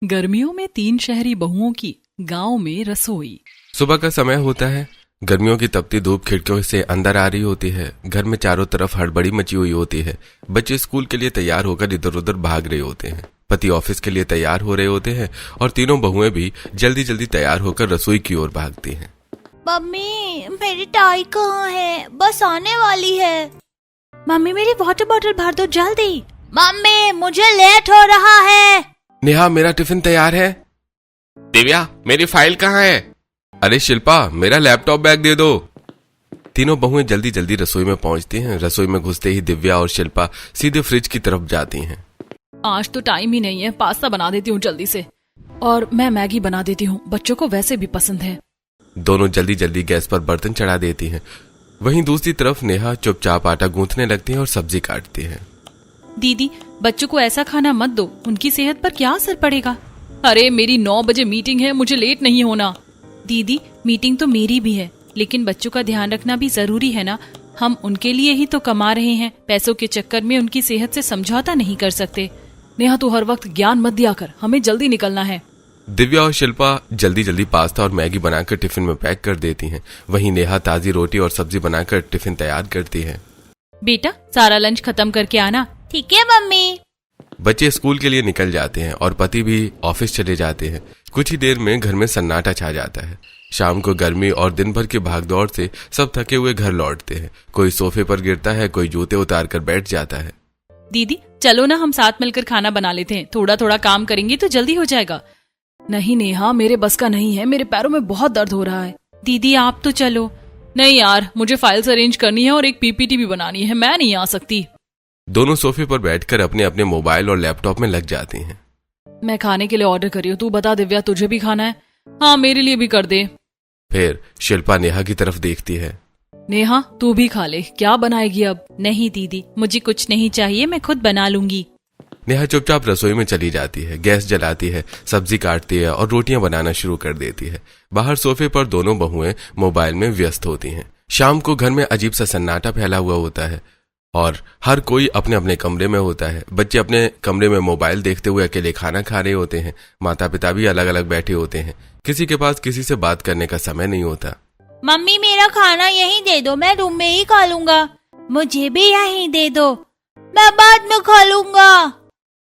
गर्मियों में 3 शहरी बहुओं की गांव में रसोई। सुबह का समय होता है। गर्मियों की तपती धूप खिड़कियों से अंदर आ रही होती है। घर में चारों तरफ हड़बड़ी मची हुई होती है। बच्चे स्कूल के लिए तैयार होकर इधर उधर भाग रहे होते हैं। पति ऑफिस के लिए तैयार हो रहे होते हैं और तीनों बहुएं भी जल्दी जल्दी तैयार होकर रसोई की ओर भागती हैं। मम्मी, मेरी टाई कहाँ है? बस आने वाली है। मम्मी, मेरी वाटर बॉटल भर दो जल्दी। मम्मी, मुझे लेट हो रहा है। नेहा, मेरा टिफिन तैयार है। दिव्या, मेरी फाइल कहाँ है? अरे शिल्पा, मेरा लैपटॉप बैग दे दो। तीनों बहुएं जल्दी जल्दी रसोई में पहुंचती हैं। रसोई में घुसते ही दिव्या और शिल्पा सीधे फ्रिज की तरफ जाती हैं। आज तो टाइम ही नहीं है, पास्ता बना देती हूँ जल्दी से, और मैं मैगी बना देती हूँ, बच्चों को वैसे भी पसंद है। दोनों जल्दी जल्दी गैस पर बर्तन चढ़ा देती हैं। वहीं दूसरी तरफ नेहा चुपचाप आटा गूंथने लगती है और सब्जी काटती है। दीदी, बच्चों को ऐसा खाना मत दो, उनकी सेहत पर क्या असर पड़ेगा। अरे मेरी 9 बजे मीटिंग है, मुझे लेट नहीं होना। दीदी, मीटिंग तो मेरी भी है, लेकिन बच्चों का ध्यान रखना भी जरूरी है ना। हम उनके लिए ही तो कमा रहे हैं, पैसों के चक्कर में उनकी सेहत से समझौता नहीं कर सकते। नेहा, तू हर वक्त ज्ञान मत दिया कर, हमें जल्दी निकलना है। दिव्या और शिल्पा जल्दी जल्दी पास्ता और मैगी बनाकर टिफिन में पैक कर देती हैं। वहीं नेहा ताजी रोटी और सब्जी बनाकर टिफिन तैयार करती है। बेटा, सारा लंच खत्म करके आना। ठीक है मम्मी। बच्चे स्कूल के लिए निकल जाते हैं और पति भी ऑफिस चले जाते हैं। कुछ ही देर में घर में सन्नाटा छा जाता है। शाम को गर्मी और दिन भर की भागदौड़ से सब थके हुए घर लौटते हैं। कोई सोफे पर गिरता है, कोई जूते उतार कर बैठ जाता है। दीदी, चलो ना, हम साथ मिलकर खाना बना लेते हैं, थोड़ा थोड़ा काम करेंगे तो जल्दी हो जाएगा। नहीं नेहा, मेरे बस का नहीं है, मेरे पैरों में बहुत दर्द हो रहा है। दीदी, आप तो चलो। नहीं यार, मुझे फाइल्स अरेंज करनी है और एक पीपीटी भी बनानी है, मैं नहीं आ सकती। दोनों सोफे पर बैठकर अपने अपने मोबाइल और लैपटॉप में लग जाती हैं। मैं खाने के लिए ऑर्डर कर रही हूँ, तू बता दिव्या, तुझे भी खाना है? हाँ, मेरे लिए भी कर दे। फिर शिल्पा नेहा की तरफ देखती है। नेहा, तू भी खा ले, क्या बनाएगी अब? नहीं दीदी, मुझे कुछ नहीं चाहिए, मैं खुद बना लूंगी। नेहा चुपचाप रसोई में चली जाती है, गैस जलाती है, सब्जी काटती है और रोटियां बनाना शुरू कर देती है। बाहर सोफे पर दोनों बहुएं मोबाइल में व्यस्त होती हैं। शाम को घर में अजीब सा सन्नाटा फैला हुआ होता है और हर कोई अपने अपने कमरे में होता है। बच्चे अपने कमरे में मोबाइल देखते हुए अकेले खाना खा रहे होते हैं। माता पिता भी अलग अलग बैठे होते हैं। किसी के पास किसी से बात करने का समय नहीं होता। मम्मी, मेरा खाना यहीं दे दो, मैं रूम में ही खा लूंगा। मुझे भी यहीं दे दो, मैं बाद में खा लूंगा।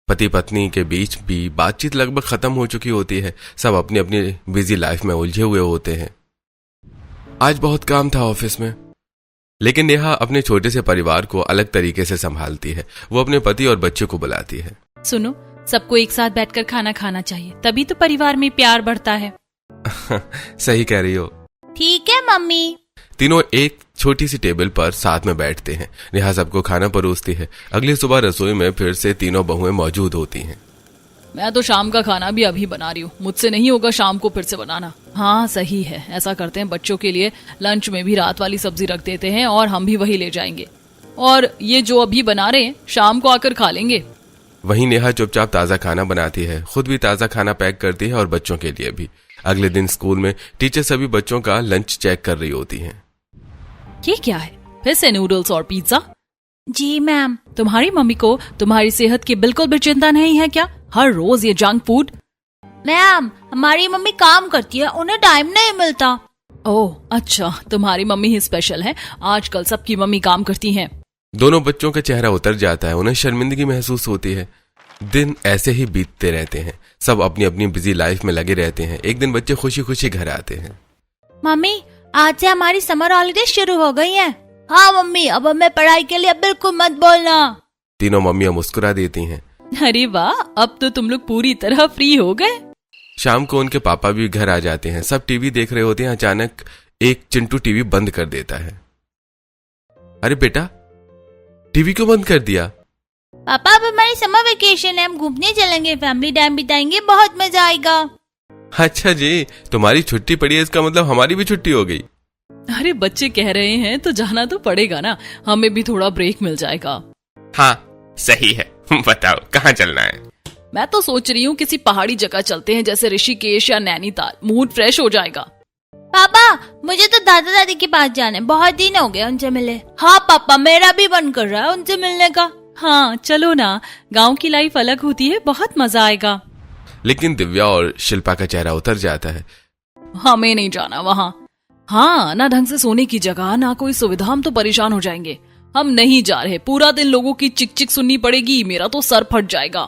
पति पत्नी के बीच भी बातचीत लगभग खत्म हो चुकी होती है। सब अपनी अपनी बिजी लाइफ में उलझे हुए होते हैं। आज बहुत काम था ऑफिस में, लेकिन नेहा अपने छोटे से परिवार को अलग तरीके से संभालती है। वो अपने पति और बच्चों को बुलाती है। सुनो, सबको एक साथ बैठकर खाना खाना चाहिए, तभी तो परिवार में प्यार बढ़ता है। सही कह रही हो। ठीक है मम्मी। तीनों एक छोटी सी टेबल पर साथ में बैठते हैं। नेहा सबको खाना परोसती है। अगली सुबह रसोई में फिर से तीनों बहुएं मौजूद होती हैं। मैं तो शाम का खाना भी अभी बना रही हूँ, मुझसे नहीं होगा शाम को फिर से बनाना। हाँ सही है, ऐसा करते हैं, बच्चों के लिए लंच में भी रात वाली सब्जी रख देते हैं और हम भी वही ले जाएंगे, और ये जो अभी बना रहे हैं शाम को आकर खा लेंगे। वहीं नेहा चुपचाप ताजा खाना बनाती है, खुद भी ताजा खाना पैक करती है और बच्चों के लिए भी। अगले दिन स्कूल में टीचर सभी बच्चों का लंच चेक कर रही होती हैं। ये क्या है, फिर से नूडल्स और पिज्जा? जी मैम। तुम्हारी मम्मी को तुम्हारी सेहत की बिल्कुल भी चिंता नहीं है क्या? हर रोज ये जंक फूड। मैम, हमारी मम्मी काम करती है, उन्हें टाइम नहीं मिलता। ओह अच्छा, तुम्हारी मम्मी ही स्पेशल है, आजकल सबकी मम्मी काम करती हैं। दोनों बच्चों का चेहरा उतर जाता है। उन्हें शर्मिंदगी महसूस होती है। दिन ऐसे ही बीतते रहते हैं। सब अपनी अपनी बिजी लाइफ में लगे रहते हैं। एक दिन बच्चे खुशी खुशी घर आते हैं। मम्मी, आज से हमारी समर हॉलिडे शुरू हो गई है। हाँ मम्मी, अब हमें पढ़ाई के लिए बिल्कुल मत बोलना। तीनों मम्मियां मुस्कुरा देती हैं। अरे वाह, अब तो तुम लोग पूरी तरह फ्री हो गए। शाम को उनके पापा भी घर आ जाते हैं। सब टीवी देख रहे होते हैं। अचानक एक चिंटू टीवी बंद कर देता है। अरे बेटा, टीवी क्यों बंद कर दिया? पापा, अब हमारी समर वेकेशन है, हम घूमने चलेंगे, फैमिली टाइम बिताएंगे, बहुत मजा आएगा। अच्छा जी, तुम्हारी छुट्टी पड़ी है, इसका मतलब हमारी भी छुट्टी हो गई। अरे बच्चे कह रहे हैं तो जाना तो पड़ेगा ना, हमें भी थोड़ा ब्रेक मिल जाएगा। हाँ सही है, बताओ कहाँ चलना है? मैं तो सोच रही हूँ किसी पहाड़ी जगह चलते हैं, जैसे ऋषिकेश या नैनीताल, मूड फ्रेश हो जाएगा। पापा, मुझे तो दादा दादी के पास जाना है, बहुत दिन हो गए उनसे मिले। हाँ पापा, मेरा भी मन कर रहा है उनसे मिलने का। हाँ चलो ना, गांव की लाइफ अलग होती है, बहुत मजा आएगा। लेकिन दिव्या और शिल्पा का चेहरा उतर जाता है। हमें नहीं जाना वहाँ। हाँ, ना ढंग से सोने की जगह, ना कोई सुविधा, हम तो परेशान हो जाएंगे। हम नहीं जा रहे। पूरा दिन लोगों की चिक चिक सुननी पड़ेगी, मेरा तो सर फट जाएगा।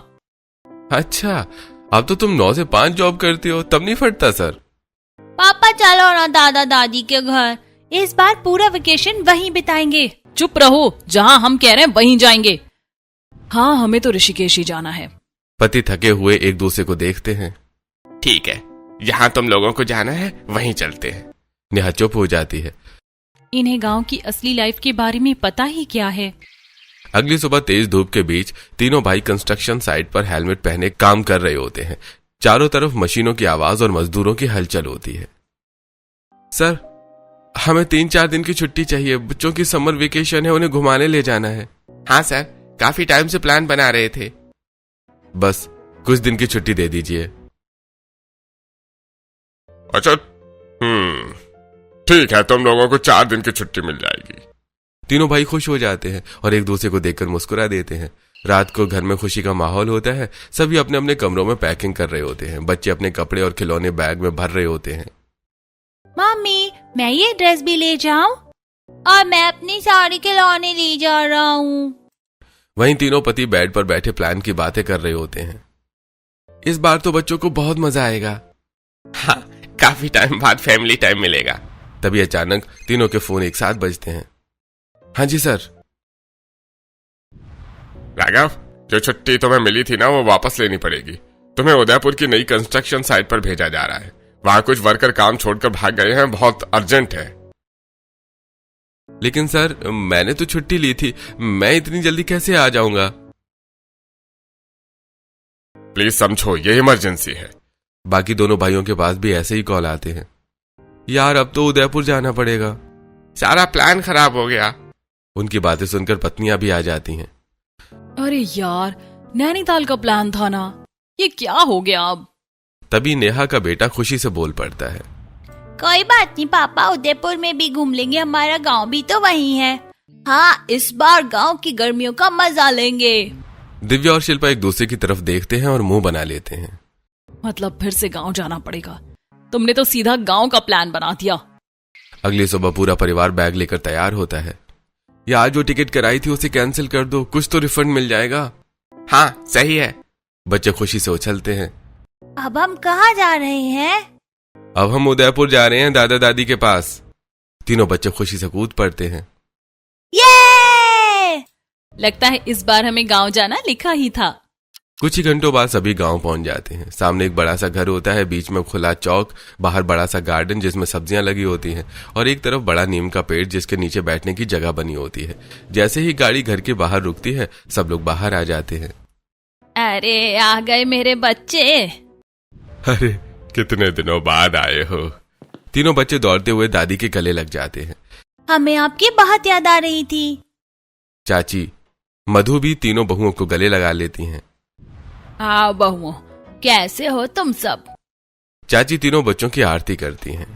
अच्छा, अब तो तुम 9 से 5 जॉब करती हो, तब नहीं फटता सर? पापा चलो ना दादा दादी के घर, इस बार पूरा वेकेशन वहीं बिताएंगे। चुप रहो, जहाँ हम कह रहे हैं वहीं जाएंगे। हाँ, हमें तो ऋषिकेश ही जाना है। पति थके हुए एक दूसरे को देखते हैं। ठीक है, जहाँ तुम लोगों को जाना है वहीं चलते हैं। नेहा चुप हो जाती है। इन्हें गांव की असली लाइफ के बारे में पता ही क्या है। अगली सुबह तेज धूप के बीच तीनों भाई कंस्ट्रक्शन साइट पर हेलमेट पहने काम कर रहे होते हैं। चारों तरफ मशीनों की आवाज और मजदूरों की हलचल होती है। सर, हमें 3-4 दिन की छुट्टी चाहिए। बच्चों की समर वेकेशन है, उन्हें घुमाने ले जाना है। हाँ सर, काफी टाइम से प्लान बना रहे थे। बस कुछ दिन की छुट्टी दे दीजिए। अच्छा, ठीक है, तुम लोगों को 4 दिन की छुट्टी मिल जाएगी। तीनों भाई खुश हो जाते हैं और एक दूसरे को देखकर मुस्कुरा देते हैं। रात को घर में खुशी का माहौल होता है। सभी अपने अपने कमरों में पैकिंग कर रहे होते हैं। बच्चे अपने कपड़े और खिलौने बैग में भर रहे होते हैं। मम्मी, मैं ये ड्रेस भी ले जाऊं? और मैं अपनी साड़ी खिलौने ले जा रहा हूँ। वहीं तीनों पति बेड पर बैठे प्लान की बातें कर रहे होते हैं। इस बार तो बच्चों को बहुत मजा आएगा। हाँ, काफी टाइम बाद फैमिली टाइम मिलेगा। तभी अचानक तीनों के फोन एक साथ बजते हैं। हाँ जी सर। राघव, जो छुट्टी तुम्हें मिली थी ना, वो वापस लेनी पड़ेगी। तुम्हें उदयपुर की नई कंस्ट्रक्शन साइट पर भेजा जा रहा है। वहां कुछ वर्कर काम छोड़कर भाग गए हैं, बहुत अर्जेंट है। लेकिन सर, मैंने तो छुट्टी ली थी, मैं इतनी जल्दी कैसे आ जाऊंगा? प्लीज समझो, ये इमरजेंसी है। बाकी दोनों भाइयों के पास भी ऐसे ही कॉल आते हैं। यार, अब तो उदयपुर जाना पड़ेगा। सारा प्लान खराब हो गया। उनकी बातें सुनकर पत्नियां भी आ जाती हैं। अरे यार, नैनीताल का प्लान था ना, ये क्या हो गया अब? तभी नेहा का बेटा खुशी से बोल पड़ता है। कोई बात नहीं पापा, उदयपुर में भी घूम लेंगे, हमारा गांव भी तो वहीं है। हाँ, इस बार गांव की गर्मियों का मजा लेंगे। दिव्या और शिल्पा एक दूसरे की तरफ देखते हैं और मुंह बना लेते हैं। मतलब फिर से गांव जाना पड़ेगा? तुमने तो सीधा गांव का प्लान बना दिया। अगली सुबह पूरा परिवार बैग लेकर तैयार होता है। यार, जो टिकट कराई थी उसे कैंसिल कर दो, कुछ तो रिफंड मिल जाएगा। हाँ, सही है। बच्चे खुशी से उछलते हैं। अब हम कहाँ जा रहे हैं? अब हम उदयपुर जा रहे हैं, दादा दादी के पास। तीनों बच्चे खुशी से कूद पड़ते हैं। ये! लगता है इस बार हमें गांव जाना लिखा ही था। कुछ ही घंटों बाद सभी गांव पहुंच जाते हैं। सामने एक बड़ा सा घर होता है, बीच में खुला चौक, बाहर बड़ा सा गार्डन जिसमें सब्जियां लगी होती हैं और एक तरफ बड़ा नीम का पेड़ जिसके नीचे बैठने की जगह बनी होती है। जैसे ही गाड़ी घर के बाहर रुकती है, सब लोग बाहर आ जाते हैं। अरे, आ गए मेरे बच्चे। अरे, कितने दिनों बाद आए हो। तीनों बच्चे दौड़ते हुए दादी के गले लग जाते हैं। हमें आपकी बहुत याद आ रही थी। चाची मधु भी तीनों बहुओं को गले लगा लेती हैं। आओ बहुओं, कैसे हो तुम सब? चाची तीनों बच्चों की आरती करती हैं।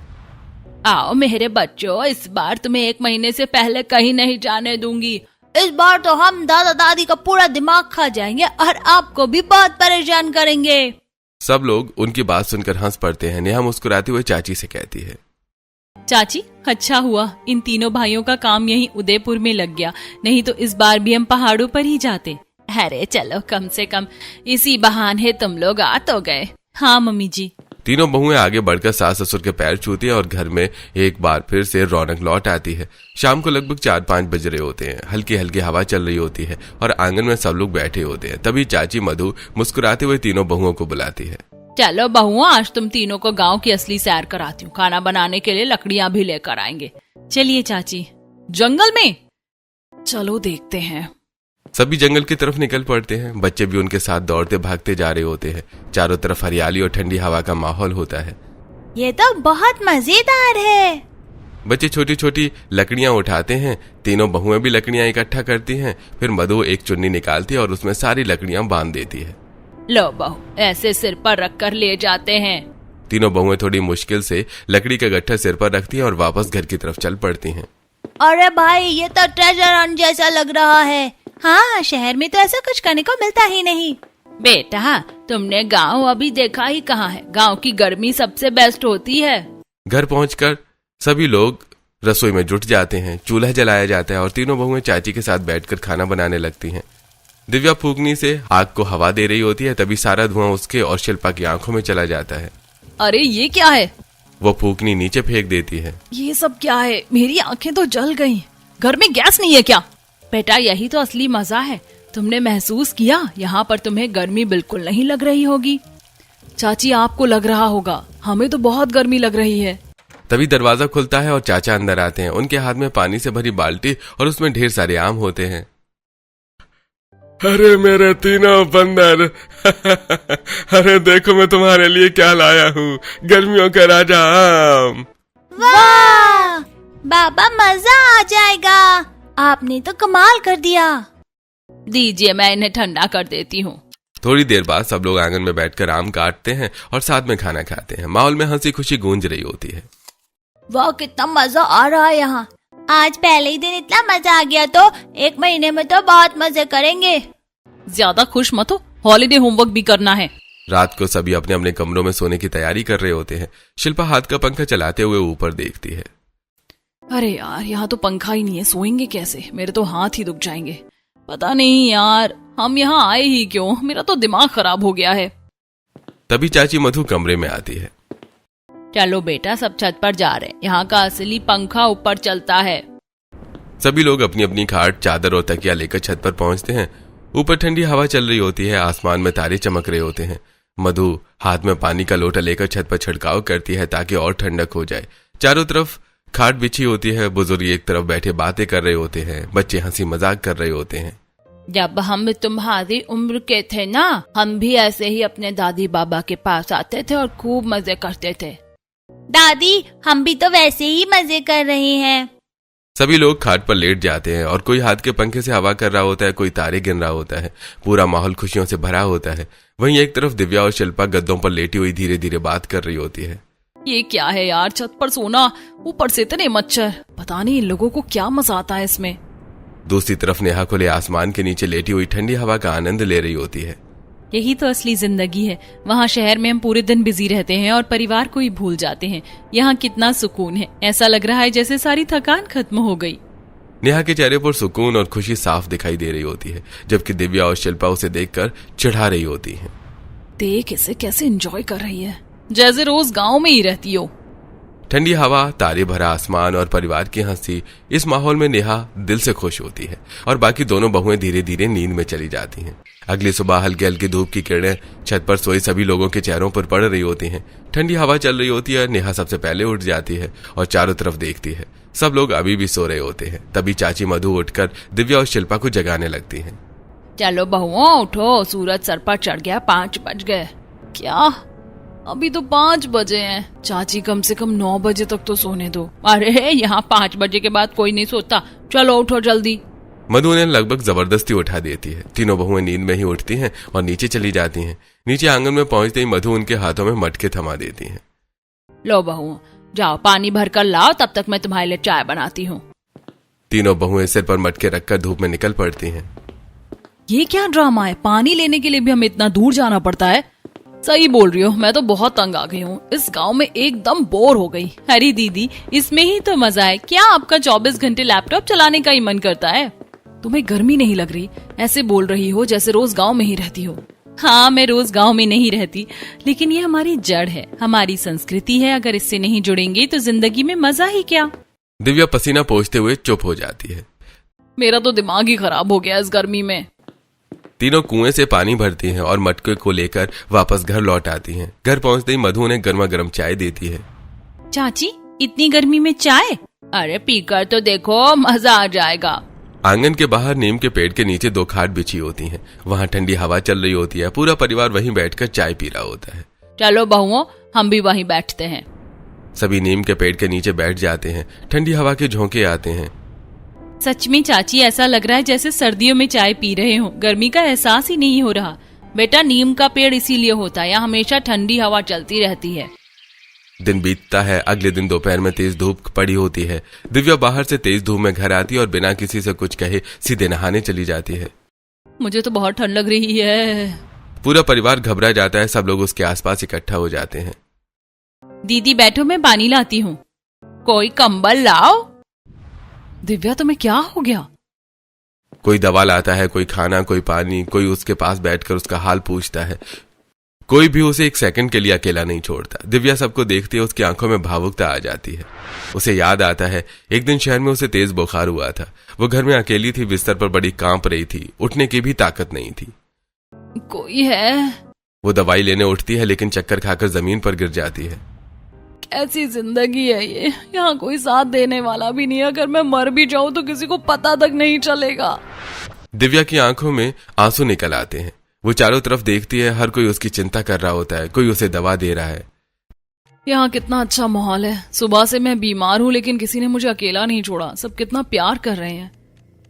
आओ मेरे बच्चों, इस बार तुम्हें 1 महीने से पहले कहीं नहीं जाने दूंगी। इस बार तो हम दादा दादी का पूरा दिमाग खा जाएंगे और आपको भी बहुत परेशान करेंगे। सब लोग उनकी बात सुनकर हंस पड़ते हैं। नेहा मुस्कुराते हुए चाची से कहती है। चाची, अच्छा हुआ इन तीनों भाइयों का काम यहीं उदयपुर में लग गया, नहीं तो इस बार भी हम पहाड़ों पर ही जाते। अरे चलो, कम से कम इसी बहाने तुम लोग आ तो गए। हाँ मम्मी जी। तीनों बहुएं आगे बढ़कर सास ससुर के पैर छूती हैं और घर में एक बार फिर से रौनक लौट आती है। शाम को लगभग 4-5 बज रहे होते हैं। हल्की हल्की हवा चल रही होती है और आंगन में सब लोग बैठे होते हैं। तभी चाची मधु मुस्कुराते हुए तीनों बहुओं को बुलाती है। चलो बहुओं, आज तुम तीनों को गांव की असली सैर कराती हूँ। खाना बनाने के लिए लकड़ियां भी लेकर आएंगे। चलिए चाची। जंगल में? चलो देखते हैं। सभी जंगल की तरफ निकल पड़ते हैं। बच्चे भी उनके साथ दौड़ते भागते जा रहे होते हैं। चारों तरफ हरियाली और ठंडी हवा का माहौल होता है। ये तो बहुत मजेदार है। बच्चे छोटी छोटी लकड़ियां उठाते हैं। तीनों बहुएं भी लकड़ियां इकट्ठा करती हैं। फिर मधु एक चुन्नी निकालती है और उसमें सारी लकड़ियां बांध देती है। लो बहू, ऐसे सिर पर रखकर ले जाते हैं। तीनों बहुएं थोड़ी मुश्किल से लकड़ी का गट्ठा सिर पर रखती हैं और वापस घर की तरफ चल पड़ती हैं। अरे भाई, ये तो ट्रेजर हंट जैसा लग रहा है। हाँ, शहर में तो ऐसा कुछ करने को मिलता ही नहीं। बेटा तुमने गांव अभी देखा ही कहाँ है, गांव की गर्मी सबसे बेस्ट होती है। घर पहुंचकर सभी लोग रसोई में जुट जाते हैं। चूल्हा जलाया जाता है और तीनों बहुएं चाची के साथ बैठकर खाना बनाने लगती हैं। दिव्या फूकनी से आग को हवा दे रही होती है, तभी सारा धुआं उसके और शिल्पा की आंखों में चला जाता है। अरे ये क्या है? वो फूकनी नीचे फेंक देती है। ये सब क्या है? मेरी आंखें तो जल गईं। घर में गैस नहीं है क्या? बेटा यही तो असली मजा है। तुमने महसूस किया? यहाँ पर तुम्हें गर्मी बिल्कुल नहीं लग रही होगी। चाची आपको लग रहा होगा, हमें तो बहुत गर्मी लग रही है। तभी दरवाजा खुलता है और चाचा अंदर आते हैं। उनके हाथ में पानी से भरी बाल्टी और उसमें ढेर सारे आम होते हैं। अरे मेरे तीनों बंदर अरे देखो मैं तुम्हारे लिए क्या लाया हूँ, गर्मियों का राजा आम। वाह बाबा, मजा आ जाएगा। आपने तो कमाल कर दिया। दीजिए मैं इन्हें ठंडा कर देती हूँ। थोड़ी देर बाद सब लोग आंगन में बैठकर आम काटते हैं और साथ में खाना खाते हैं। माहौल में हंसी खुशी गूंज रही होती है। वाह कितना मजा आ रहा है यहाँ। आज पहले ही दिन इतना मजा आ गया तो 1 महीने में तो बहुत मजे करेंगे। ज्यादा खुश मत हो, हॉलीडे होमवर्क भी करना है। रात को सभी अपने अपने कमरों में सोने की तैयारी कर रहे होते हैं। शिल्पा हाथ का पंखा चलाते हुए ऊपर देखती है। अरे यार यहाँ तो पंखा ही नहीं है, सोएंगे कैसे? मेरे तो हाथ ही दुख जाएंगे। पता नहीं यार हम यहाँ आए ही क्यों, मेरा तो दिमाग खराब हो गया है। तभी चाची मधु कमरे में आती है। चलो बेटा सब छत पर जा रहे हैं, यहाँ का असली पंखा ऊपर चलता है। सभी लोग अपनी अपनी खाट, चादर और तकिया लेकर छत पर पहुंचते हैं। ऊपर ठंडी हवा चल रही होती है, आसमान में तारे चमक रहे होते हैं। मधु हाथ में पानी का लोटा लेकर छत पर छिड़काव करती है ताकि और ठंडक हो जाए। चारों तरफ खाट बिछी होती है। बुजुर्ग एक तरफ बैठे बातें कर रहे होते हैं, बच्चे हंसी मजाक कर रहे होते हैं। जब हम तुम्हारी उम्र के थे ना, हम भी ऐसे ही अपने दादी बाबा के पास आते थे और खूब मजे करते थे। दादी हम भी तो वैसे ही मजे कर रहे हैं। सभी लोग खाट पर लेट जाते हैं और कोई हाथ के पंखे से हवा कर रहा होता है, कोई तारे गिन रहा होता है। पूरा माहौल खुशियों से भरा होता है। वहीं एक तरफ दिव्या और शिल्पा गद्दों पर लेटी हुई धीरे धीरे बात कर रही होती है। ये क्या है यार, छत पर सोना, ऊपर से इतने मच्छर। पता नहीं इन लोगों को क्या मजा आता है इसमें। दूसरी तरफ नेहा खुले आसमान के नीचे लेटी हुई ठंडी हवा का आनंद ले रही होती है। यही तो असली जिंदगी है। वहाँ शहर में हम पूरे दिन बिजी रहते हैं और परिवार को ही भूल जाते हैं। यहाँ कितना सुकून है, ऐसा लग रहा है जैसे सारी थकान खत्म हो गई। नेहा के चेहरे पर सुकून और खुशी साफ दिखाई दे रही होती है, जबकि दिव्या और शिल्पा उसे देखकर चिढ़ा रही होती हैं। देख इसे कैसे एंजॉय कर रही है, जैसे रोज गांव में ही रहती हो। ठंडी हवा, तारे भरा आसमान और परिवार की हंसी, इस माहौल में नेहा दिल से खुश होती है और बाकी दोनों बहुएं धीरे धीरे नींद में चली जाती हैं। अगली सुबह हल्की हल्की धूप की किरणें छत पर सोए सभी लोगों के चेहरों पर पड़ रही होती हैं। ठंडी हवा चल रही होती है। नेहा सबसे पहले उठ जाती है और चारों तरफ देखती है। सब लोग अभी भी सो रहे होते हैं। तभी चाची मधु उठकर दिव्या और शिल्पा को जगाने लगती हैं। चलो बहुओं उठो, सूरज सर पर चढ़ गया, 5 बज गए। क्या? अभी तो 5 बजे हैं। चाची कम से कम 9 बजे तक तो सोने दो। अरे यहाँ 5 बजे के बाद कोई नहीं सोता, चलो उठो जल्दी। मधु ने लगभग जबरदस्ती उठा देती है। तीनों बहुएं नींद में ही उठती हैं और नीचे चली जाती हैं। नीचे आंगन में पहुंचते ही मधु उनके हाथों में मटके थमा देती हैं। लो बहुओं जाओ पानी भर कर लाओ, तब तक मैं तुम्हारे लिए चाय बनाती हूँ। तीनों बहुएं सिर पर मटके रखकर धूप में निकल पड़ती हैं। ये क्या ड्रामा है, पानी लेने के लिए भी हमें इतना दूर जाना पड़ता है। सही बोल रही हो, मैं तो बहुत तंग आ गई हूँ। इस गांव में एकदम बोर हो गई। अरे दीदी इसमें ही तो मजा है। क्या आपका 24 घंटे लैपटॉप चलाने का ही मन करता है? तुम्हें गर्मी नहीं लग रही? ऐसे बोल रही हो जैसे रोज गांव में ही रहती हो। हाँ मैं रोज गांव में नहीं रहती, लेकिन ये हमारी जड़ है, हमारी संस्कृति है। अगर इससे नहीं जुड़ेंगे तो जिंदगी में मजा ही क्या। दिव्या पसीना पोंछते हुए चुप हो जाती है। मेरा तो दिमाग ही खराब हो गया इस गर्मी में। तीनों कुएं से पानी भरती हैं और मटके को लेकर वापस घर लौट आती हैं। घर पहुंचते ही मधु उन्हें गर्मा गर्म चाय देती है। चाची इतनी गर्मी में चाय? अरे पीकर तो देखो, मजा आ जाएगा। आंगन के बाहर नीम के पेड़ के नीचे 2 खाट बिछी होती हैं। वहाँ ठंडी हवा चल रही होती है। पूरा परिवार वहीं बैठकर चाय पी रहा होता है। चलो बहुओं हम भी वहीं बैठते हैं। सभी नीम के पेड़ के नीचे बैठ जाते हैं। ठंडी हवा के झोंके आते हैं। सच में चाची ऐसा लग रहा है जैसे सर्दियों में चाय पी रहे हो। गर्मी का एहसास ही नहीं हो रहा। बेटा नीम का पेड़ इसीलिए होता है, यहाँ हमेशा ठंडी हवा चलती रहती है। दिन बीतता है। अगले दिन दोपहर में तेज धूप पड़ी होती है। दिव्या बाहर से तेज धूप में घर आती है और बिना किसी से कुछ कहे सीधे नहाने चली जाती है। मुझे तो बहुत ठंड लग रही है। पूरा परिवार घबरा जाता है। सब लोग उसके आसपास इकट्ठा हो जाते हैं। दीदी बैठो, मैं पानी लाती हूँ। कोई कंबल लाओ। दिव्या, तुम्हें क्या हो गया? कोई दवा लाता है, कोई खाना, कोई पानी, कोई उसके पास बैठकर उसका हाल पूछता है। कोई भी उसे एक सेकंड के लिए अकेला नहीं छोड़ता। दिव्या सबको देखती है, उसकी आंखों में भावुकता आ जाती है। उसे याद आता है एक दिन शहर में उसे तेज बुखार हुआ था। वो घर में अकेली थी, बिस्तर पर बड़ी कांप रही थी, उठने की भी ताकत नहीं थी। कोई है? वो दवाई लेने उठती है लेकिन चक्कर खाकर जमीन पर गिर जाती है। कैसी जिंदगी है ये, यहाँ कोई साथ देने वाला भी नहीं है। अगर मैं मर भी जाऊं तो किसी को पता तक नहीं चलेगा। दिव्या की आंखों में आंसू निकल आते हैं। वो चारों तरफ देखती है, हर कोई उसकी चिंता कर रहा होता है, कोई उसे दवा दे रहा है। यहाँ कितना अच्छा माहौल है। सुबह से मैं बीमार हूँ लेकिन किसी ने मुझे अकेला नहीं छोड़ा। सब कितना प्यार कर रहे हैं।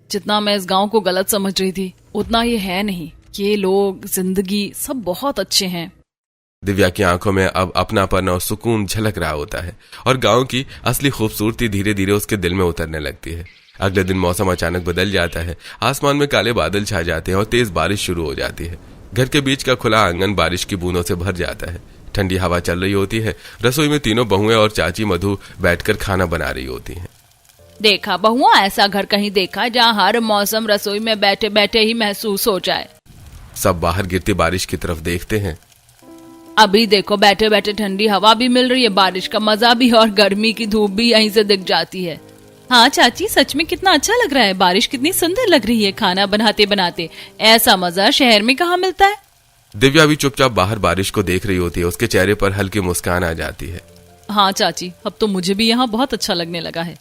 जितना मैं इस गांव को गलत समझ रही थी उतना ये है नहीं। ये लोग, जिंदगी, सब बहुत अच्छे हैं। दिव्या की आंखों में अब अपनापन और सुकून झलक रहा होता है और गांव की असली खूबसूरती धीरे धीरे उसके दिल में उतरने लगती है। अगले दिन मौसम अचानक बदल जाता है। आसमान में काले बादल छा जाते हैं और तेज बारिश शुरू हो जाती है। घर के बीच का खुला आंगन बारिश की बूंदों से भर जाता है। ठंडी हवा चल रही होती है। रसोई में तीनों बहुएं और चाची मधु बैठकर खाना बना रही होती हैं। देखा बहुआ, ऐसा घर कहीं देखा जहाँ हर मौसम रसोई में बैठे बैठे ही महसूस हो जाए। सब बाहर गिरती बारिश की तरफ देखते हैं। अभी देखो, बैठे बैठे ठंडी हवा भी मिल रही है, बारिश का मजा भी, और गर्मी की धूप भी यहीं से दिख जाती है। हाँ चाची, सच में कितना अच्छा लग रहा है। बारिश कितनी सुंदर लग रही है खाना बनाते बनाते। ऐसा मजा शहर में कहाँ मिलता है। दिव्या भी चुपचाप बाहर बारिश को देख रही होती है। उसके चेहरे पर हल्की मुस्कान आ जाती है। हाँ चाची, अब तो मुझे भी यहाँ बहुत अच्छा लगने लगा है।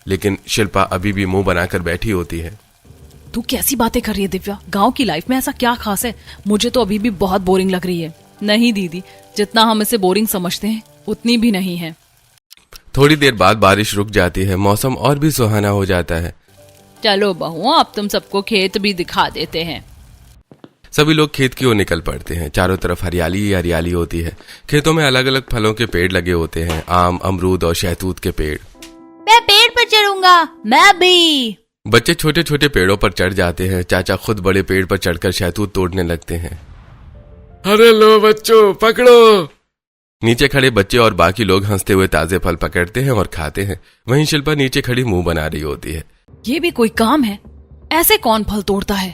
लेकिन शिल्पा अभी भी मुंह बनाकर बैठी होती है। तू कैसी बातें कर रही है दिव्या? गांव की लाइफ में ऐसा क्या खास है? मुझे तो अभी भी बहुत बोरिंग लग रही है। नहीं दीदी, जितना हम इसे बोरिंग समझते हैं उतनी भी नहीं है। थोड़ी देर बाद बारिश रुक जाती है। मौसम और भी सुहाना हो जाता है। चलो बहुओं, अब तुम सबको खेत भी दिखा देते हैं। सभी लोग खेत की ओर निकल पड़ते हैं। चारों तरफ हरियाली ही हरियाली होती है। खेतों में अलग अलग फलों के पेड़ लगे होते हैं। आम, अमरूद और शहतूत के पेड़। मैं पेड़ पर चढ़ूंगा। मैं भी। बच्चे छोटे छोटे पेड़ों पर चढ़ जाते हैं। चाचा खुद बड़े पेड़ पर चढ़कर शहतूत तोड़ने लगते हैं। अरे लो बच्चों, पकड़ो। नीचे खड़े बच्चे और बाकी लोग हंसते हुए ताजे फल पकड़ते हैं और खाते हैं। वहीं शिल्पा नीचे खड़ी मुंह बना रही होती है। ये भी कोई काम है? ऐसे कौन फल तोड़ता है?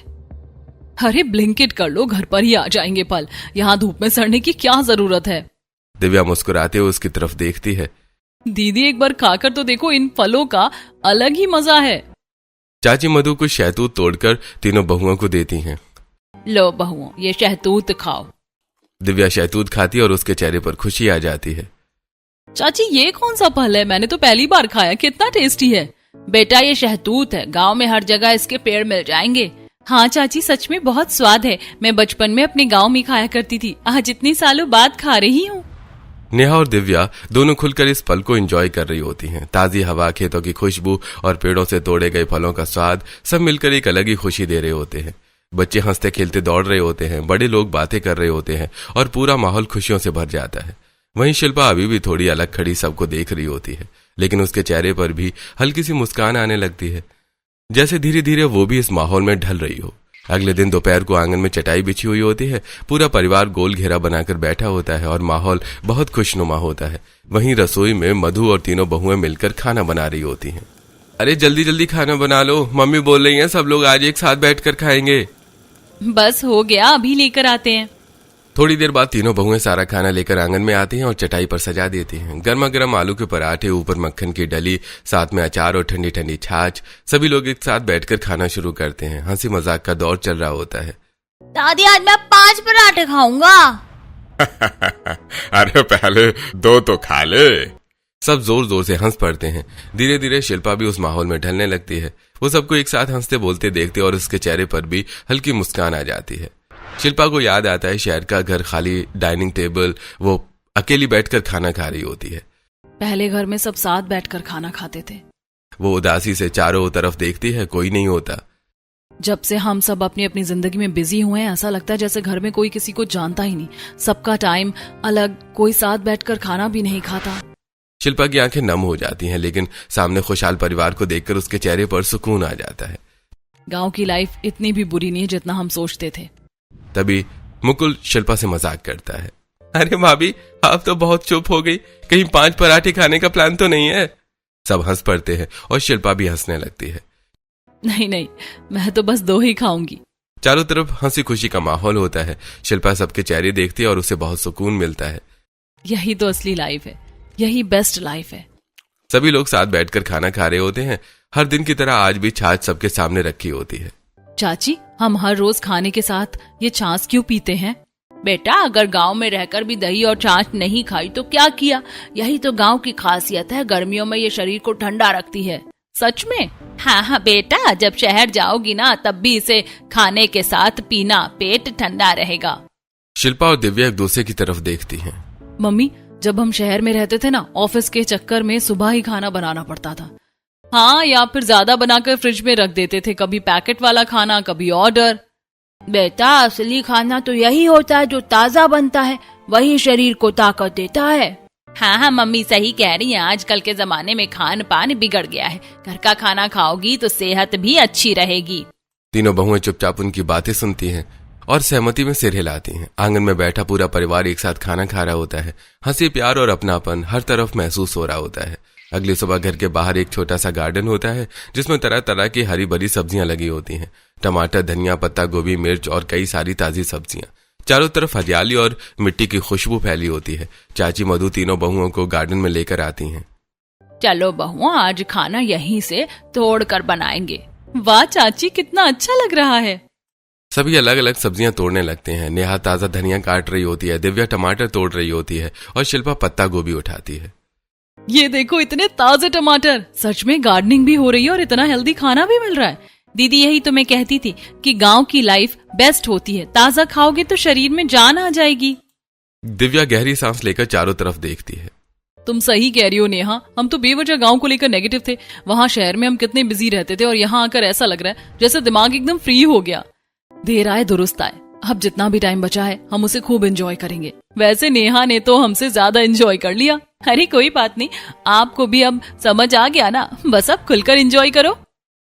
अरे ब्लिंकिट कर लो, घर पर ही आ जाएंगे फल। यहाँ धूप में सड़ने की क्या जरूरत है। दिव्या मुस्कुराते हुए उसकी तरफ देखती है। दीदी एक बार खाकर तो देखो, इन फलों का अलग ही मजा है। चाची मधु कुछ शहतूत तोड़कर तीनों बहुओं को देती हैं। लो बहुओं, ये शहतूत खाओ। दिव्या शहतूत खाती है और उसके चेहरे पर खुशी आ जाती है। चाची, ये कौन सा फल है? मैंने तो पहली बार खाया। कितना टेस्टी है। बेटा, ये शहतूत है। गांव में हर जगह इसके पेड़ मिल जाएंगे। हाँ चाची, सच में बहुत स्वाद है। मैं बचपन में अपने गांव में खाया करती थी। आज इतनी सालों बाद खा रही हूँ। नेहा और दिव्या दोनों खुलकर इस पल को एंजॉय कर रही होती हैं। ताजी हवा, खेतों की खुशबू और पेड़ों से तोड़े गए फलों का स्वाद सब मिलकर एक अलग ही खुशी दे रहे होते हैं। बच्चे हंसते खेलते दौड़ रहे होते हैं। बड़े लोग बातें कर रहे होते हैं और पूरा माहौल खुशियों से भर जाता है। वहीं शिल्पा अभी भी थोड़ी अलग खड़ी सबको देख रही होती है, लेकिन उसके चेहरे पर भी हल्की सी मुस्कान आने लगती है, जैसे धीरे धीरे वो भी इस माहौल में ढल रही हो। अगले दिन दोपहर को आंगन में चटाई बिछी हुई होती है। पूरा परिवार गोल घेरा बनाकर बैठा होता है और माहौल बहुत खुशनुमा होता है। वहीं रसोई में मधु और तीनों बहुएं मिलकर खाना बना रही होती हैं। अरे जल्दी जल्दी खाना बना लो, मम्मी बोल रही हैं सब लोग आज एक साथ बैठकर खाएंगे। बस हो गया, अभी लेकर आते हैं। थोड़ी देर बाद तीनों बहुएं सारा खाना लेकर आंगन में आती हैं और चटाई पर सजा देती हैं। गर्मा गर्म आलू के पराठे, ऊपर मक्खन की डली, साथ में अचार और ठंडी ठंडी छाछ। सभी लोग एक साथ बैठकर खाना शुरू करते हैं। हंसी मजाक का दौर चल रहा होता है। दादी, आज मैं 5 पराठे खाऊंगा। अरे पहले 2 तो खा ले। सब जोर जोर से हंस पड़ते हैं। धीरे धीरे शिल्पा भी उस माहौल में ढलने लगती है। वो सबको एक साथ हंसते बोलते देखते और उसके चेहरे पर भी हल्की मुस्कान आ जाती है। शिल्पा को याद आता है शहर का घर, खाली डाइनिंग टेबल। वो अकेली बैठकर खाना खा रही होती है। पहले घर में सब साथ बैठकर खाना खाते थे। वो उदासी से चारों तरफ देखती है, कोई नहीं होता। जब से हम सब अपनी अपनी जिंदगी में बिजी हुए हैं, ऐसा लगता है जैसे घर में कोई किसी को जानता ही नहीं। सबका टाइम अलग, कोई साथ बैठकर खाना भी नहीं खाता। शिल्पा की आंखें नम हो जाती हैं, लेकिन सामने खुशहाल परिवार को देखकर उसके चेहरे पर सुकून आ जाता है। गांव की लाइफ इतनी भी बुरी नहीं है जितना हम सोचते थे। तभी मुकुल शिल्पा से मजाक करता है। अरे भाभी, आप तो बहुत चुप हो गई, कहीं 5 पराठे खाने का प्लान तो नहीं है? सब हंस पड़ते हैं और शिल्पा भी हंसने लगती है। नहीं नहीं, मैं तो बस 2 ही खाऊंगी। चारों तरफ हंसी खुशी का माहौल होता है। शिल्पा सबके चेहरे देखती है और उसे बहुत सुकून मिलता है। यही तो असली लाइफ है, यही बेस्ट लाइफ है। सभी लोग साथ बैठकर खाना खा रहे होते हैं। हर दिन की तरह आज भी छाछ सबके सामने रखी होती है। चाची, हम हर रोज खाने के साथ ये छाछ क्यों पीते हैं? बेटा, अगर गांव में रहकर भी दही और छाछ नहीं खाई तो क्या किया? यही तो गांव की खासियत है, गर्मियों में ये शरीर को ठंडा रखती है। सच में? हाँ बेटा, जब शहर जाओगी ना तब भी इसे खाने के साथ पीना, पेट ठंडा रहेगा। शिल्पा और दिव्या एक दूसरे की तरफ देखती हैं। मम्मी, जब हम शहर में रहते थे ना, ऑफिस के चक्कर में सुबह ही खाना बनाना पड़ता था। हाँ, या फिर ज्यादा बनाकर फ्रिज में रख देते थे, कभी पैकेट वाला खाना, कभी ऑर्डर। बेटा, असली खाना तो यही होता है जो ताजा बनता है, वही शरीर को ताकत देता है। हाँ मम्मी सही कह रही हैं, आजकल के जमाने में खान पान बिगड़ गया है। घर का खाना खाओगी तो सेहत भी अच्छी रहेगी। तीनों बहुएं चुपचाप उनकी बातें सुनती हैं और सहमति में सिर हिलाती हैं। आंगन में बैठा पूरा परिवार एक साथ खाना खा रहा होता है। हंसी, प्यार और अपनापन हर तरफ महसूस हो रहा होता है। अगली सुबह घर के बाहर एक छोटा सा गार्डन होता है जिसमें तरह तरह की हरी भरी सब्जियां लगी होती हैं। टमाटर, धनिया पत्ता, गोभी, मिर्च और कई सारी ताजी सब्जियां। चारों तरफ हरियाली और मिट्टी की खुशबू फैली होती है। चाची मधु तीनों बहुओं को गार्डन में लेकर आती हैं। चलो बहुओं, आज खाना यहीं से तोड़ कर बनाएंगे। वाह चाची, कितना अच्छा लग रहा है। सभी अलग अलग सब्जियां तोड़ने लगते हैं। नेहा ताजा धनिया काट रही होती है, दिव्या टमाटर तोड़ रही होती है और शिल्पा पत्ता गोभी उठाती है। ये देखो, इतने ताजे टमाटर। सच में गार्डनिंग भी हो रही है और इतना हेल्दी खाना भी मिल रहा है। दीदी, यही तो मैं कहती थी कि गांव की लाइफ बेस्ट होती है। ताजा खाओगे तो शरीर में जान आ जाएगी। दिव्या गहरी सांस लेकर चारों तरफ देखती है। तुम सही कह रही हो नेहा, हम तो बेवजह गांव को लेकर नेगेटिव थे। वहाँ शहर में हम कितने बिजी रहते थे और यहाँ आकर ऐसा लग रहा है जैसे दिमाग एकदम फ्री हो गया। देर आए दुरुस्त आए। अब जितना भी टाइम बचा है हम उसे खूब एंजॉय करेंगे। वैसे नेहा ने तो हमसे ज्यादा एंजॉय कर लिया। अरे कोई बात नहीं, आपको भी अब समझ आ गया ना, बस अब खुलकर एंजॉय करो।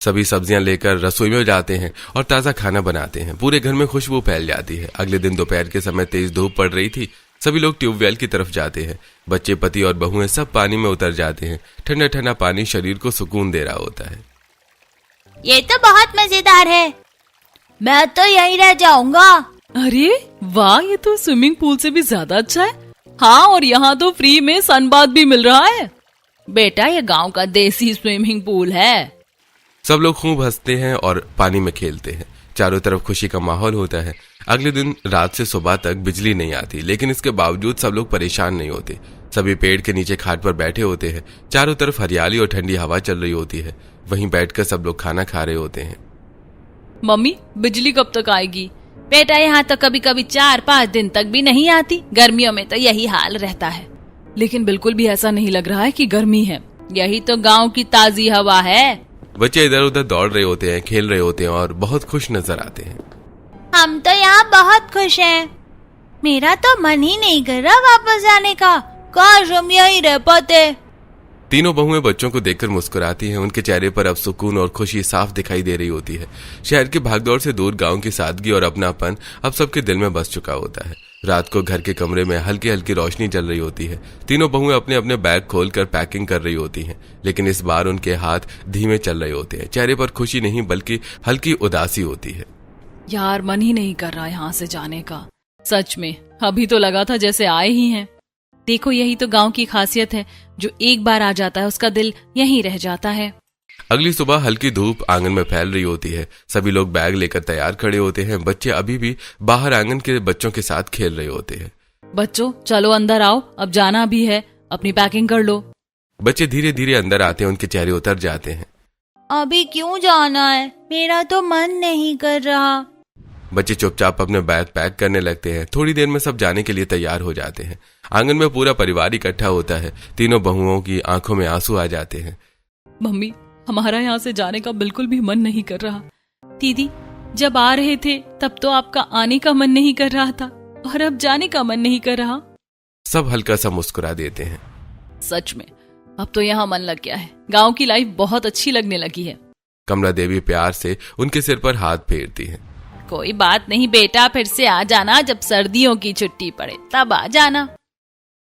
सभी सब्जियां लेकर रसोई में जाते हैं और ताजा खाना बनाते हैं। पूरे घर में खुशबू फैल जाती है। अगले दिन दोपहर के समय तेज धूप पड़ रही थी। सभी लोग ट्यूबवेल की तरफ जाते हैं। बच्चे, पति और बहुएं सब पानी में उतर जाते हैं। ठंडा ठंडा पानी शरीर को सुकून दे रहा होता है। ये तो बहुत मजेदार है, मैं तो यहीं रह जाऊंगा। अरे वाह, ये तो स्विमिंग पूल से भी ज्यादा अच्छा है। हाँ, और यहाँ तो फ्री में सनबाथ भी मिल रहा है। बेटा, ये गांव का देसी स्विमिंग पूल है। सब लोग खूब हंसते हैं और पानी में खेलते हैं। चारों तरफ खुशी का माहौल होता है। अगले दिन रात से सुबह तक बिजली नहीं आती, लेकिन इसके बावजूद सब लोग परेशान नहीं होते। सभी पेड़ के नीचे खाट पर बैठे होते हैं। चारों तरफ हरियाली और ठंडी हवा चल रही होती है। वहीं बैठकर सब लोग खाना खा रहे होते हैं। मम्मी, बिजली कब तक आएगी? बेटा, यहाँ तो कभी कभी 4-5 दिन तक भी नहीं आती। गर्मियों में तो यही हाल रहता है। लेकिन बिल्कुल भी ऐसा नहीं लग रहा है कि गर्मी है। यही तो गांव की ताजी हवा है। बच्चे इधर उधर दौड़ रहे होते हैं, खेल रहे होते हैं और बहुत खुश नजर आते हैं। हम तो यहाँ बहुत खुश हैं। मेरा तो मन ही नहीं कर रहा वापस जाने का। काश हम यहीं रह पाते। तीनों बहुएं बच्चों को देखकर मुस्कुराती हैं। उनके चेहरे पर अब सुकून और खुशी साफ दिखाई दे रही होती है। शहर की भागदौड़ से दूर गांव की सादगी और अपनापन अब सबके दिल में बस चुका होता है। रात को घर के कमरे में हल्की हल्की रोशनी जल रही होती है। तीनों बहुएं अपने अपने बैग खोलकर पैकिंग कर रही होती हैं, लेकिन इस बार उनके हाथ धीमे चल रहे होते हैं। चेहरे पर खुशी नहीं बल्कि हल्की उदासी होती है। यार, मन ही नहीं कर रहा यहाँ से जाने का। सच में अभी तो लगा था जैसे आए ही हैं। देखो, यही तो गांव की खासियत है, जो एक बार आ जाता है उसका दिल यहीं रह जाता है। अगली सुबह हल्की धूप आंगन में फैल रही होती है। सभी लोग बैग लेकर तैयार खड़े होते हैं। बच्चे अभी भी बाहर आंगन के बच्चों के साथ खेल रहे होते हैं। बच्चों, चलो अंदर आओ, अब जाना भी है, अपनी पैकिंग कर लो। बच्चे धीरे धीरे अंदर आते हैं। उनके चेहरे उतर जाते हैं। अभी क्यों जाना है? मेरा तो मन नहीं कर रहा। बच्चे चुपचाप अपने बैग पैक करने लगते हैं। थोड़ी देर में सब जाने के लिए तैयार हो जाते हैं। आंगन में पूरा परिवार इकट्ठा होता है। तीनों बहुओं की आंखों में आंसू आ जाते हैं। मम्मी, हमारा यहाँ से जाने का बिल्कुल भी मन नहीं कर रहा। दीदी, जब आ रहे थे तब तो आपका आने का मन नहीं कर रहा था और अब जाने का मन नहीं कर रहा। सब हल्का सा मुस्कुरा देते हैं। सच में अब तो यहाँ मन लग गया है। गांव की लाइफ बहुत अच्छी लगने लगी है। कमला देवी प्यार से उनके सिर पर हाथ फेरती है। कोई बात नहीं बेटा, फिर से आ जाना, जब सर्दियों की छुट्टी पड़े तब आ जाना।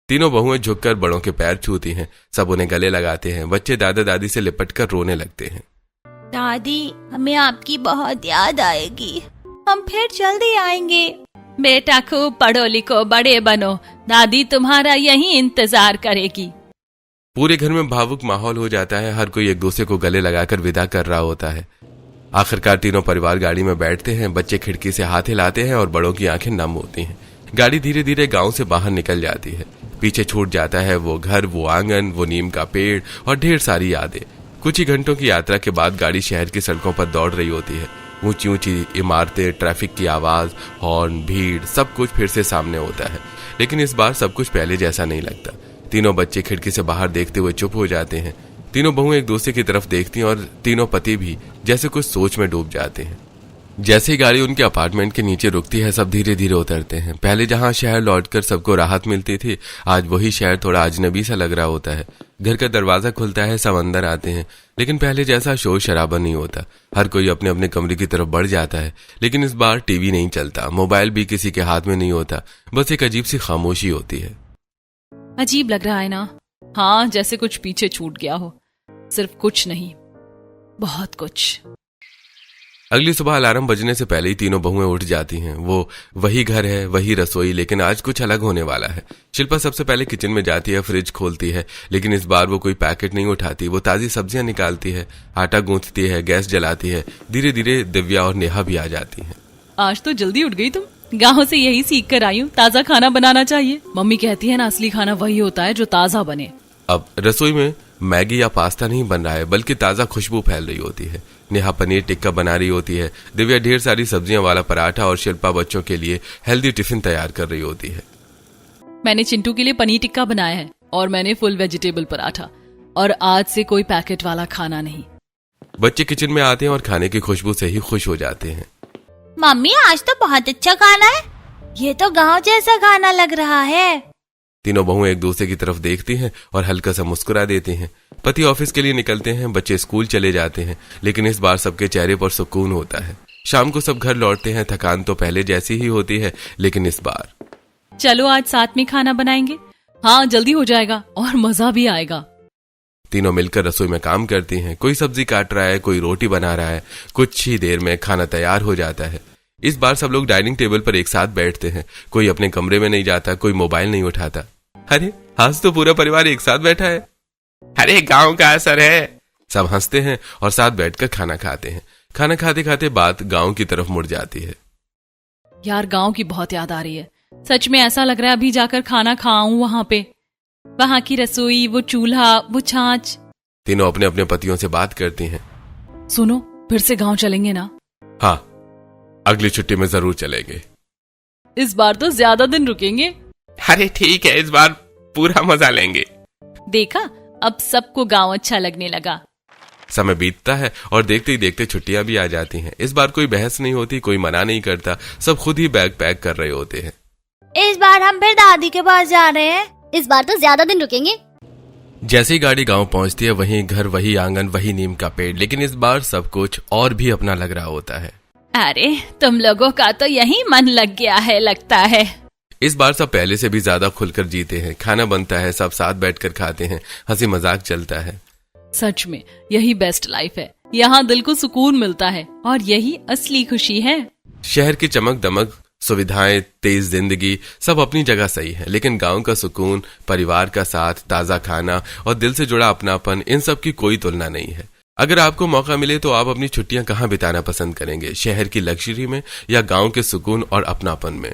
तीनों बहुएं झुककर बड़ों के पैर छूती हैं, सब उन्हें गले लगाते हैं। बच्चे दादा दादी से लिपटकर रोने लगते हैं। दादी, हमें आपकी बहुत याद आएगी, हम फिर जल्दी आएंगे। बेटा खूब पढ़ो लिखो, बड़े बनो, दादी तुम्हारा यही इंतजार करेगी। पूरे घर में भावुक माहौल हो जाता है। हर कोई एक दूसरे को गले लगाकर विदा कर रहा होता है। आखिरकार तीनों परिवार गाड़ी में बैठते हैं। बच्चे खिड़की से हाथ हिलाते हैं और बड़ों की आंखें नम होती हैं। गाड़ी धीरे धीरे गांव से बाहर निकल जाती है। पीछे छूट जाता है वो घर, वो आंगन, वो नीम का पेड़ और ढेर सारी यादें। कुछ ही घंटों की यात्रा के बाद गाड़ी शहर की सड़कों पर दौड़ रही होती है। ऊंची ऊंची इमारतें, ट्रैफिक की आवाज, हॉर्न, भीड़, सब कुछ फिर से सामने होता है। लेकिन इस बार सब कुछ पहले जैसा नहीं लगता। तीनों बच्चे खिड़की से बाहर देखते हुए चुप हो जाते हैं। तीनों बहुएं एक दूसरे की तरफ देखती हैं और तीनों पति भी जैसे कुछ सोच में डूब जाते हैं। जैसे ही गाड़ी उनके अपार्टमेंट के नीचे रुकती है, सब धीरे धीरे उतरते हैं। पहले जहां शहर लौटकर सबको राहत मिलती थी, आज वही शहर थोड़ा अजनबी सा लग रहा होता है। घर का दरवाजा खुलता है, सब अंदर आते हैं, लेकिन पहले जैसा शोर शराबा नहीं होता। हर कोई अपने अपने कमरे की तरफ बढ़ जाता है। लेकिन इस बार टीवी नहीं चलता, मोबाइल भी किसी के हाथ में नहीं होता, बस एक अजीब सी खामोशी होती है। अजीब लग रहा है ना? हाँ, जैसे कुछ पीछे छूट गया हो। सिर्फ कुछ नहीं, बहुत कुछ। अगली सुबह अलार्म बजने से पहले ही तीनों बहुएं उठ जाती हैं। वो वही घर है, वही रसोई, लेकिन आज कुछ अलग होने वाला है। शिल्पा सबसे पहले किचन में जाती है, फ्रिज खोलती है, लेकिन इस बार वो कोई पैकेट नहीं उठाती। वो ताजी सब्जियां निकालती है, आटा गूंथती है, गैस जलाती है। धीरे धीरे दिव्या और नेहा भी आ जाती हैं। आज तो जल्दी उठ गई तुम। गाँव से यही सीख कर आई हूँ, ताजा खाना बनाना चाहिए। मम्मी कहती है ना, असली खाना वही होता है जो ताजा बने। अब रसोई में मैगी या पास्ता नहीं बन रहा है, बल्कि ताजा खुशबू फैल रही होती है। नेहा पनीर टिक्का बना रही होती है, दिव्या ढेर सारी सब्जियां वाला पराठा और शिल्पा बच्चों के लिए हेल्दी टिफिन तैयार कर रही होती है। मैंने चिंटू के लिए पनीर टिक्का बनाया है और मैंने फुल वेजिटेबल पराठा, और आज से कोई पैकेट वाला खाना नहीं। बच्चे किचन में आते हैं और खाने की खुशबू से ही खुश हो जाते हैं। मम्मी, आज तो बहुत अच्छा खाना है, ये तो गांव जैसा खाना लग रहा है। तीनों बहुएं एक दूसरे की तरफ देखती हैं और हल्का सा मुस्कुरा देती हैं। पति ऑफिस के लिए निकलते हैं, बच्चे स्कूल चले जाते हैं, लेकिन इस बार सबके चेहरे पर सुकून होता है। शाम को सब घर लौटते हैं। थकान तो पहले जैसी ही होती है, लेकिन इस बार चलो आज साथ में खाना बनाएंगे। हाँ, जल्दी हो जाएगा और मजा भी आएगा। तीनों मिलकर रसोई में काम करती हैं। कोई सब्जी काट रहा है, कोई रोटी बना रहा है। कुछ ही देर में खाना तैयार हो जाता है। इस बार सब लोग डाइनिंग टेबल पर एक साथ बैठते हैं। कोई अपने कमरे में नहीं जाता, कोई मोबाइल नहीं उठाता। अरे आज तो पूरा परिवार एक साथ बैठा है। अरे गांव का असर है। सब हंसते हैं और साथ बैठकर खाना खाते हैं। खाना खाते खाते बात गांव की तरफ मुड़ जाती है। यार, गांव की बहुत याद आ रही है। सच में ऐसा लग रहा है अभी जाकर खाना खाऊं वहां पे। वहां की रसोई, वो चूल्हा, वो छाछ। तीनों अपने अपने पतियों से बात करती हैं। सुनो, फिर से गांव चलेंगे ना? हाँ, अगली छुट्टी में जरूर चलेंगे। इस बार तो ज्यादा दिन रुकेंगे। अरे ठीक है, इस बार पूरा मजा लेंगे। देखा, अब सबको गांव अच्छा लगने लगा। समय बीतता है और देखते ही देखते छुट्टियां भी आ जाती हैं। इस बार कोई बहस नहीं होती, कोई मना नहीं करता। सब खुद ही बैग पैक कर रहे होते हैं। इस बार हम फिर दादी के पास जा रहे हैं, इस बार तो ज्यादा दिन रुकेंगे। जैसे ही गाड़ी गांव पहुंचती है, वहीं घर, वही आंगन, वही नीम का पेड़, लेकिन इस बार सब कुछ और भी अपना लग रहा होता है। अरे तुम लोगों का तो यही मन लग गया है लगता है। इस बार सब पहले से भी ज्यादा खुलकर जीते हैं। खाना बनता है, सब साथ बैठकर खाते हैं, हंसी मजाक चलता है। सच में यही बेस्ट लाइफ है। यहाँ दिल को सुकून मिलता है और यही असली खुशी है। शहर की चमक दमक, सुविधाएं, तेज जिंदगी सब अपनी जगह सही है, लेकिन गांव का सुकून, परिवार का साथ, ताजा खाना और दिल से जुड़ा अपनापन, इन सब की कोई तुलना नहीं है। अगर आपको मौका मिले तो आप अपनी छुट्टियां कहाँ बिताना पसंद करेंगे? शहर की लग्जरी में या गांव के सुकून और अपनापन में?